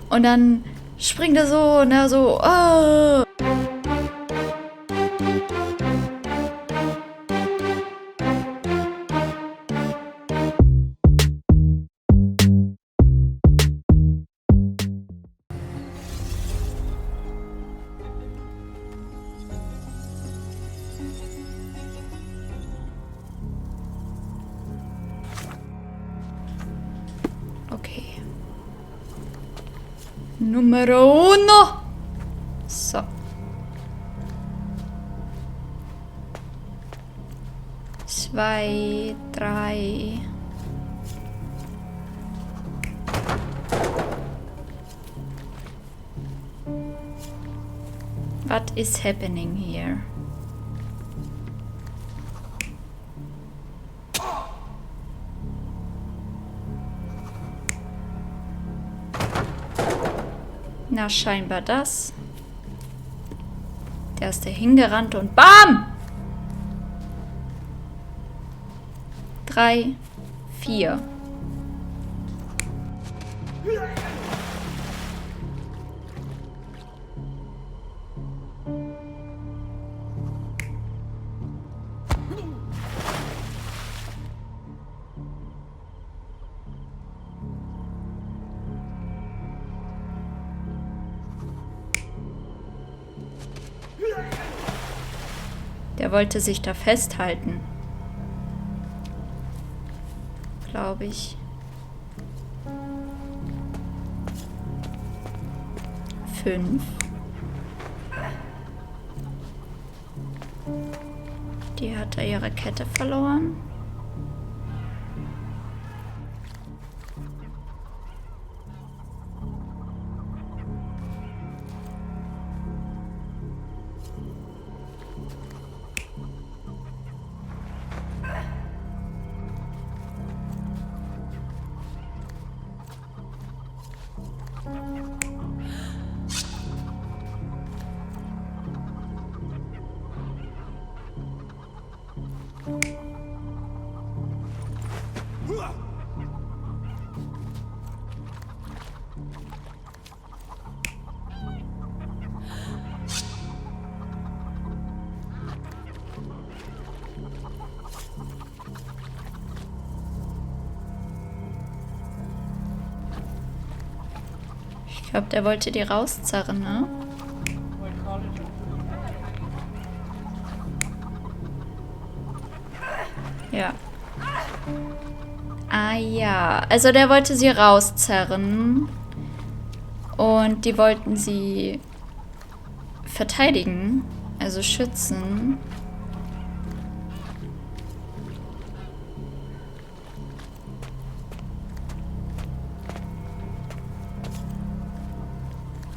und dann springt er so und er so, oh. Okay. Numero uno. So. 2, 3. What is happening here? Na, scheinbar das. Der ist da hingerannt und BAM! 3, 4. Der wollte sich da festhalten. Glaube ich. 5. Die hat da ihre Kette verloren. Ich glaube, der wollte die rauszerren, ne? Ja. Ah ja, also der wollte sie rauszerren. Und die wollten sie verteidigen, also schützen.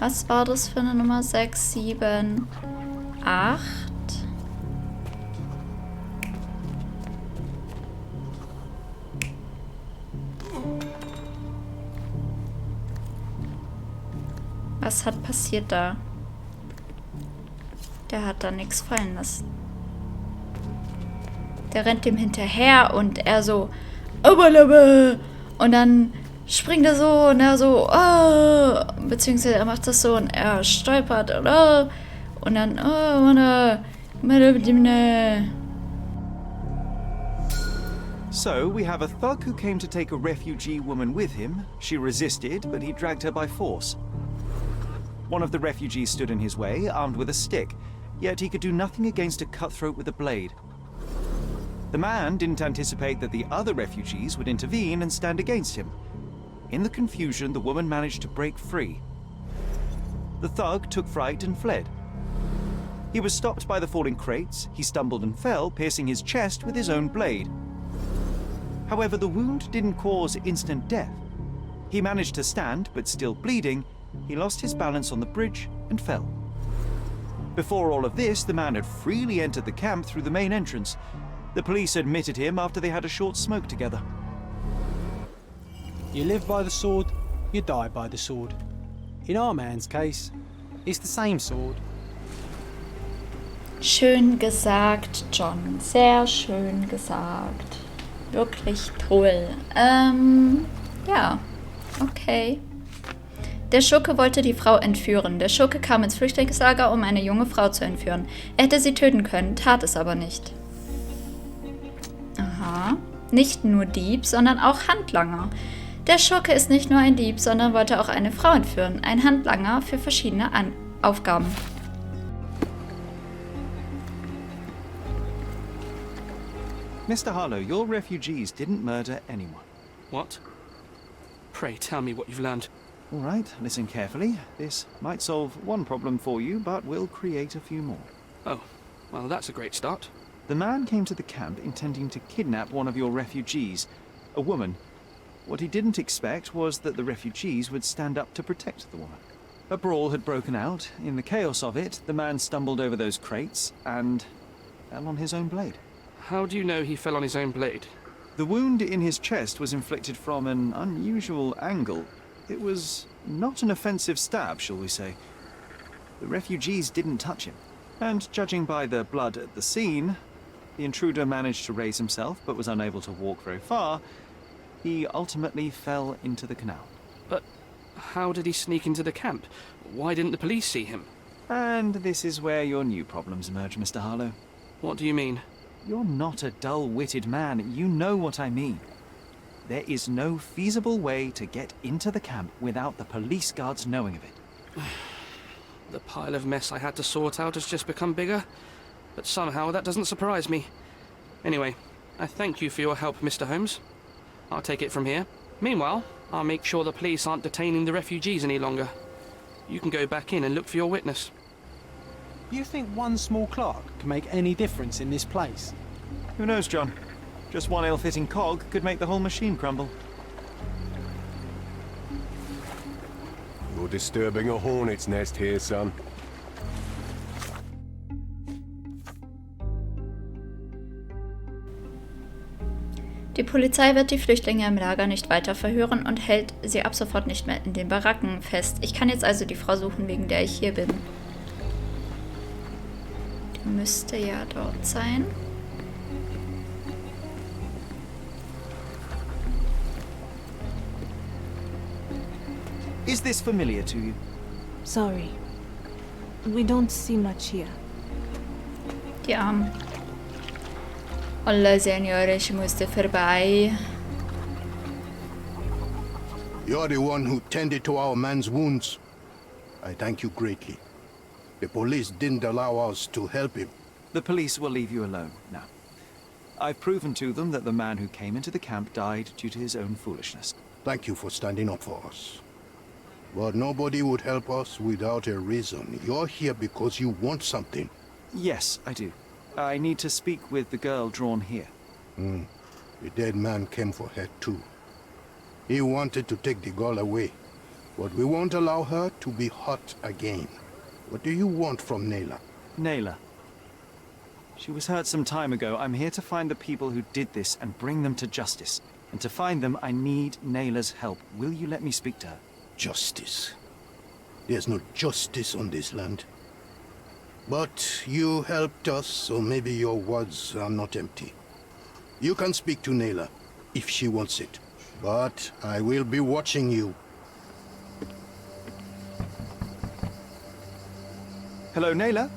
Was war das für eine Nummer? 6, 7, 8. Was hat passiert da? Der hat da nichts fallen lassen. Der rennt dem hinterher und er so, und dann springt er so und er so, oh, beziehungsweise er macht das so und er stolpert und oh, und dann, oh, So, we have a thug who came to take a refugee woman with him. She resisted, but he dragged her by force. One of the refugees stood in his way, armed with a stick, yet he could do nothing against a cutthroat with a blade. The man didn't anticipate that the other refugees would intervene and stand against him. In the confusion, the woman managed to break free. The thug took fright and fled. He was stopped by the falling crates. He stumbled and fell, piercing his chest with his own blade. However, the wound didn't cause instant death. He managed to stand, but still bleeding, he lost his balance on the bridge and fell. Before all of this, the man had freely entered the camp through the main entrance. The police admitted him after they had a short smoke together. You live by the sword, you die by the sword. In our man's case, it's the same sword. Schön gesagt, John. Sehr schön gesagt. Wirklich toll. Ja. Okay. Der Schurke wollte die Frau entführen. Der Schurke kam ins Flüchtlingslager, um eine junge Frau zu entführen. Er hätte sie töten können, tat es aber nicht. Aha. Nicht nur Dieb, sondern auch Handlanger. Der Schurke ist nicht nur ein Dieb, sondern wollte auch eine Frau entführen. Ein Handlanger für verschiedene Aufgaben. Mr. Harlow, your refugees didn't murder anyone. What? Pray tell me what you've learned. All right, listen carefully. This might solve one problem for you, but will create a few more. Oh, well, that's a great start. The man came to the camp intending to kidnap one of your refugees, a woman. What he didn't expect was that the refugees would stand up to protect the woman. A brawl had broken out. In the chaos of it, the man stumbled over those crates and fell on his own blade. How do you know he fell on his own blade? The wound in his chest was inflicted from an unusual angle. It was not an offensive stab, shall we say. The refugees didn't touch him. And judging by the blood at the scene, the intruder managed to raise himself but was unable to walk very far. He ultimately fell into the canal. But how did he sneak into the camp? Why didn't the police see him? And this is where your new problems emerge, Mr. Harlow. What do you mean? You're not a dull-witted man. You know what I mean. There is no feasible way to get into the camp without the police guards knowing of it. The pile of mess I had to sort out has just become bigger, but somehow that doesn't surprise me. Anyway, I thank you for your help, Mr. Holmes. I'll take it from here. Meanwhile, I'll make sure the police aren't detaining the refugees any longer. You can go back in and look for your witness. You think one small clerk can make any difference in this place? Who knows, John? Just one ill-fitting cog could make the whole machine crumble. You're disturbing a hornet's nest here, son. Die Polizei wird die Flüchtlinge im Lager nicht weiter verhören und hält sie ab sofort nicht mehr in den Baracken fest. Ich kann jetzt also die Frau suchen, wegen der ich hier bin. Die müsste ja dort sein. Is this familiar to you? Sorry. We don't see much here. Die Armen. Hola, Senor, ich musste vorbei. You're the one who tended to our man's wounds. I thank you greatly. The police didn't allow us to help him. The police will leave you alone now. I've proven to them that the man who came into the camp died due to his own foolishness. Thank you for standing up for us. But nobody would help us without a reason. You're here because you want something. Yes, I do. I need to speak with the girl drawn here. The dead man came for her too. He wanted to take the girl away, but we won't allow her to be hurt again. What do you want from Neila? Neila. She was hurt some time ago. I'm here to find the people who did this and bring them to justice. And to find them, I need Naila's help. Will you let me speak to her? Justice. There's no justice on this land. But you helped us, so maybe your words are not empty. You can speak to Neila, if she wants it. But I will be watching you. Hello, Neila?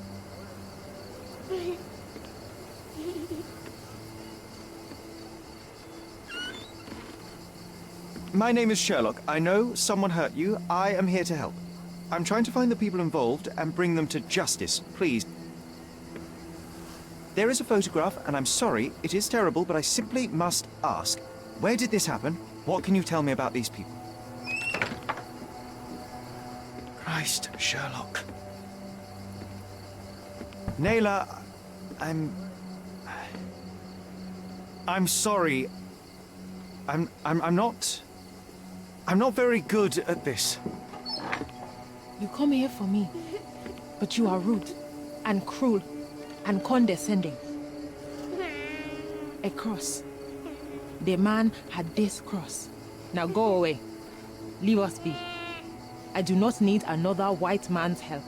My name is Sherlock. I know someone hurt you. I am here to help. I'm trying to find the people involved and bring them to justice. Please. There is a photograph, and I'm sorry, it is terrible, but I simply must ask. Where did this happen? What can you tell me about these people? Christ, Sherlock. Neila, I'm sorry. I'm not very good at this. You come here for me, but you are rude and cruel and condescending. A cross. The man had this cross. Now go away. Leave us be. I do not need another white man's help.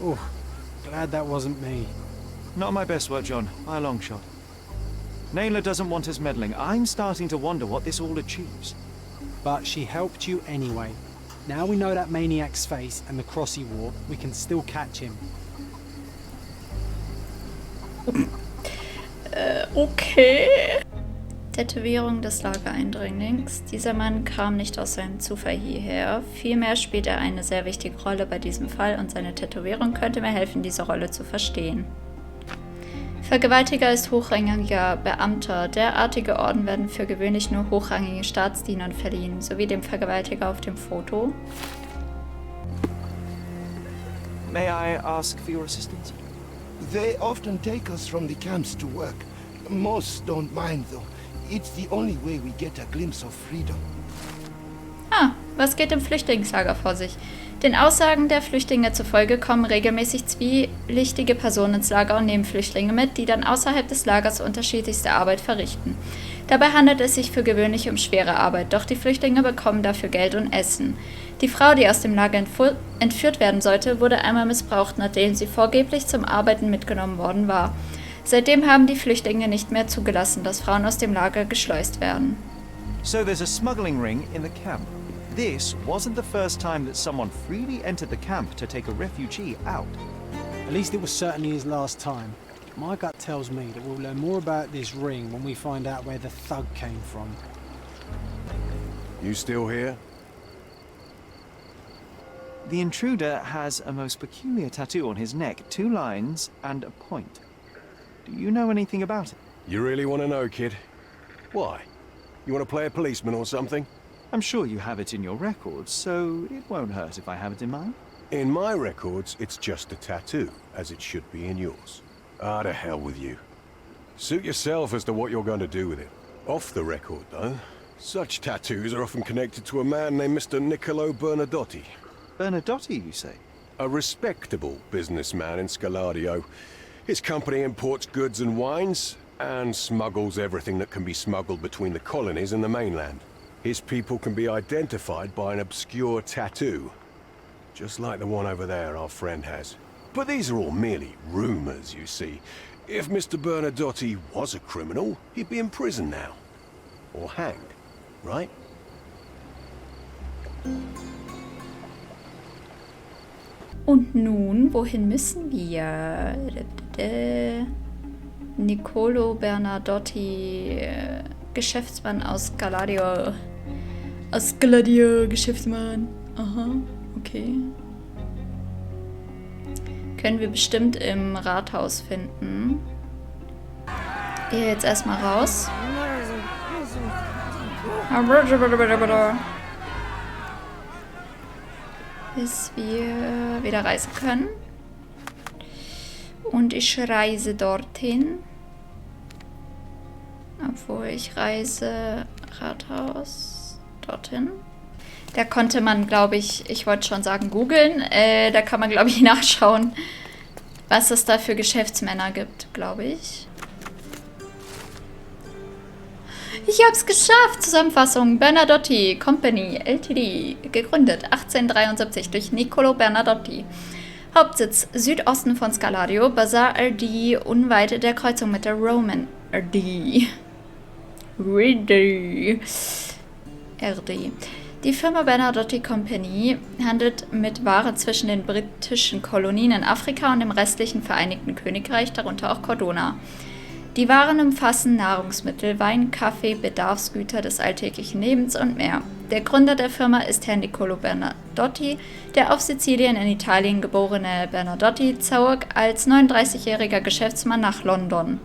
Oh, glad that wasn't me. Not my best work, John, by a long shot. Neila doesn't want us meddling. I'm starting to wonder what this all achieves. But she helped you anyway. Now we know that maniac's face and the cross he wore, we can still catch him. Okay. Tätowierung des Lagereindringlings. Dieser Mann kam nicht aus seinem Zufall hierher. Vielmehr spielt er eine sehr wichtige Rolle bei diesem Fall und seine Tätowierung könnte mir helfen, diese Rolle zu verstehen. Vergewaltiger ist hochrangiger Beamter. Derartige Orden werden für gewöhnlich nur hochrangigen Staatsdienern verliehen, sowie dem Vergewaltiger auf dem Foto. May I ask for your assistance? They often take us from the camps to work. Most don't mind, though. It's the only way we get a glimpse of freedom. Ah, was geht im Flüchtlingslager vor sich? Den Aussagen der Flüchtlinge zufolge kommen regelmäßig zwielichtige Personen ins Lager und nehmen Flüchtlinge mit, die dann außerhalb des Lagers unterschiedlichste Arbeit verrichten. Dabei handelt es sich für gewöhnlich um schwere Arbeit, doch die Flüchtlinge bekommen dafür Geld und Essen. Die Frau, die aus dem Lager entführt werden sollte, wurde einmal missbraucht, nachdem sie vorgeblich zum Arbeiten mitgenommen worden war. Seitdem haben die Flüchtlinge nicht mehr zugelassen, dass Frauen aus dem Lager geschleust werden. So there's a smuggling ring in the camp. This wasn't the first time that someone freely entered the camp to take a refugee out. At least it was certainly his last time. My gut tells me that we'll learn more about this ring when we find out where the thug came from. You still here? The intruder has a most peculiar tattoo on his neck, 2 lines and a point. Do you know anything about it? You really want to know, kid? Why? You want to play a policeman or something? I'm sure you have it in your records, so it won't hurt if I have it in mine. In my records, it's just a tattoo, as it should be in yours. Ah, to hell with you. Suit yourself as to what you're going to do with it. Off the record, though, such tattoos are often connected to a man named Mr. Niccolo Bernadotti. Bernadotti, you say? A respectable businessman in Scaladio. His company imports goods and wines, and smuggles everything that can be smuggled between the colonies and the mainland. His people can be identified by an obscure tattoo, just like the one over there our friend has. But these are all merely rumors, you see. If Mr. Bernadotti was a criminal, he'd be in prison now. Or hanged, right? Und nun, wohin müssen wir? Niccolo Bernadotti, Geschäftsmann aus Scaladio. Aus Scaladio, Geschäftsmann. Aha, okay. Können wir bestimmt im Rathaus finden. Gehe jetzt erstmal raus. Bis wir wieder reisen können. Und ich reise dorthin. Obwohl ich reise Rathaus dorthin. Da konnte man, glaube ich wollte schon sagen googeln. Da kann man, glaube ich, nachschauen, was es da für Geschäftsmänner gibt, glaube ich. Ich hab's geschafft! Zusammenfassung: Bernadotti Company Ltd. Gegründet 1873 durch Niccolo Bernadotti. Hauptsitz Südosten von Scaladio, Bazar RD, unweit der Kreuzung mit der Roman RD. Die Firma Bernadotti Company handelt mit Ware zwischen den britischen Kolonien in Afrika und dem restlichen Vereinigten Königreich, darunter auch Cordona. Die Waren umfassen Nahrungsmittel, Wein, Kaffee, Bedarfsgüter des alltäglichen Lebens und mehr. Der Gründer der Firma ist Herr Niccolo Bernadotti, der auf Sizilien in Italien geborene Bernadotti zog als 39-jähriger Geschäftsmann nach London.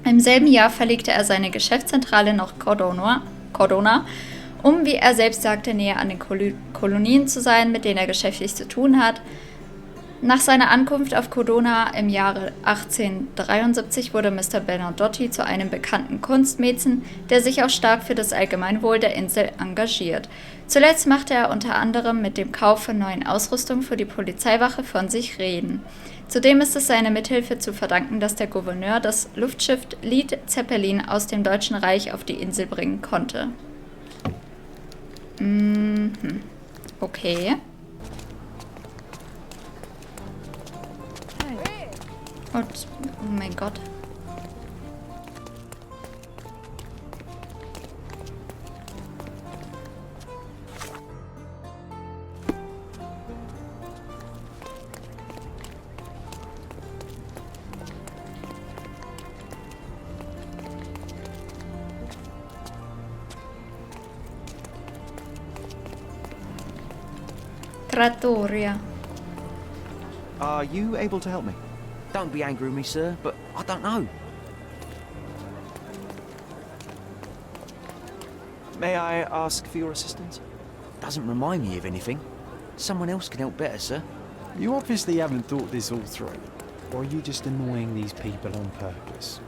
Im selben Jahr verlegte er seine Geschäftszentrale nach Cordona, um, wie er selbst sagte, näher an den Kolonien zu sein, mit denen er geschäftlich zu tun hat. Nach seiner Ankunft auf Cordona im Jahre 1873 wurde Mr. Bernadotti zu einem bekannten Kunstmäzen, der sich auch stark für das Allgemeinwohl der Insel engagiert. Zuletzt machte er unter anderem mit dem Kauf von neuen Ausrüstung für die Polizeiwache von sich reden. Zudem ist es seine Mithilfe zu verdanken, dass der Gouverneur das Luftschiff Lied Zeppelin aus dem Deutschen Reich auf die Insel bringen konnte. Okay. Und, oh mein Gott. Trattoria. Are you able to help me? Don't be angry with me, sir, but I don't know. May I ask for your assistance? Doesn't remind me of anything. Someone else can help better, sir. You obviously haven't thought this all through. Or are you just annoying these people on purpose?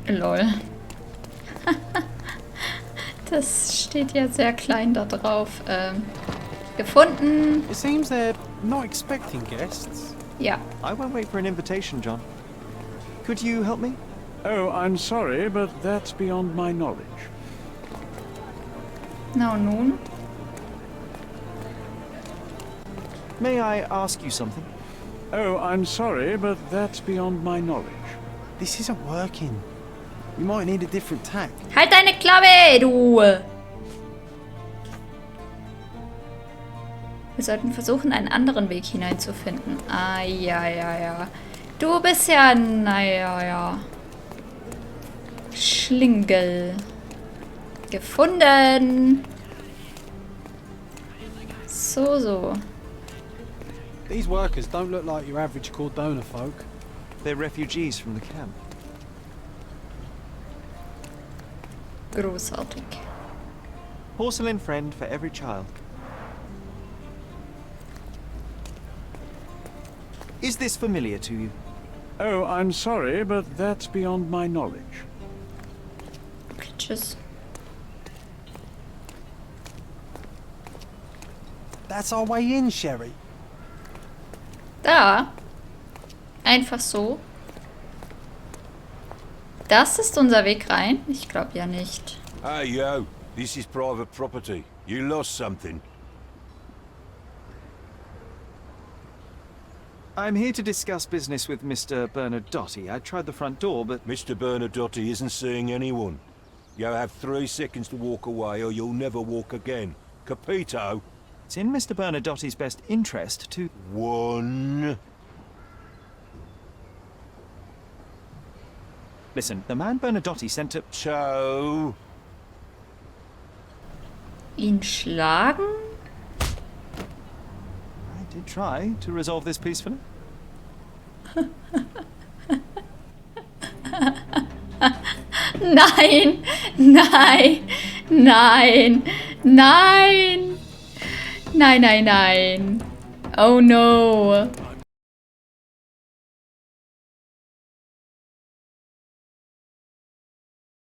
Lol. Das steht ja sehr klein da drauf. Gefunden. It seems they're not expecting guests. Ja. I won't wait for an invitation, John. Could you help me? Oh, I'm sorry, but that's beyond my knowledge. Na und nun? May I ask you something? Oh, I'm sorry, but that's beyond my knowledge. This isn't working. You might need a different tack. Halt deine Klappe, du! Wir sollten versuchen, einen anderen Weg hineinzufinden. Ah, ja. Du bist ja, ja. Schlingel. Gefunden. So. These workers don't look like your average Cordona folk. They're refugees from the camp. Großartig. Porcelain friend for every child. Is this familiar to you? Oh, I'm sorry, but that's beyond my knowledge. Okay, tschüss. That's our way in, Sherry. Da. Einfach so. Das ist unser Weg rein? Ich glaube ja nicht. Hey, yo. This is private property. You lost something. I'm here to discuss business with Mr. Bernadotti. I tried the front door, but... Mr. Bernadotti isn't seeing anyone. You have 3 seconds to walk away or you'll never walk again. Capito? It's in Mr. Bernadotti's best interest to... 1. Listen, the man Bernadotti sent to... 2. Ihn schlagen? I did try to resolve this peacefully. Nein! Nein! Oh no!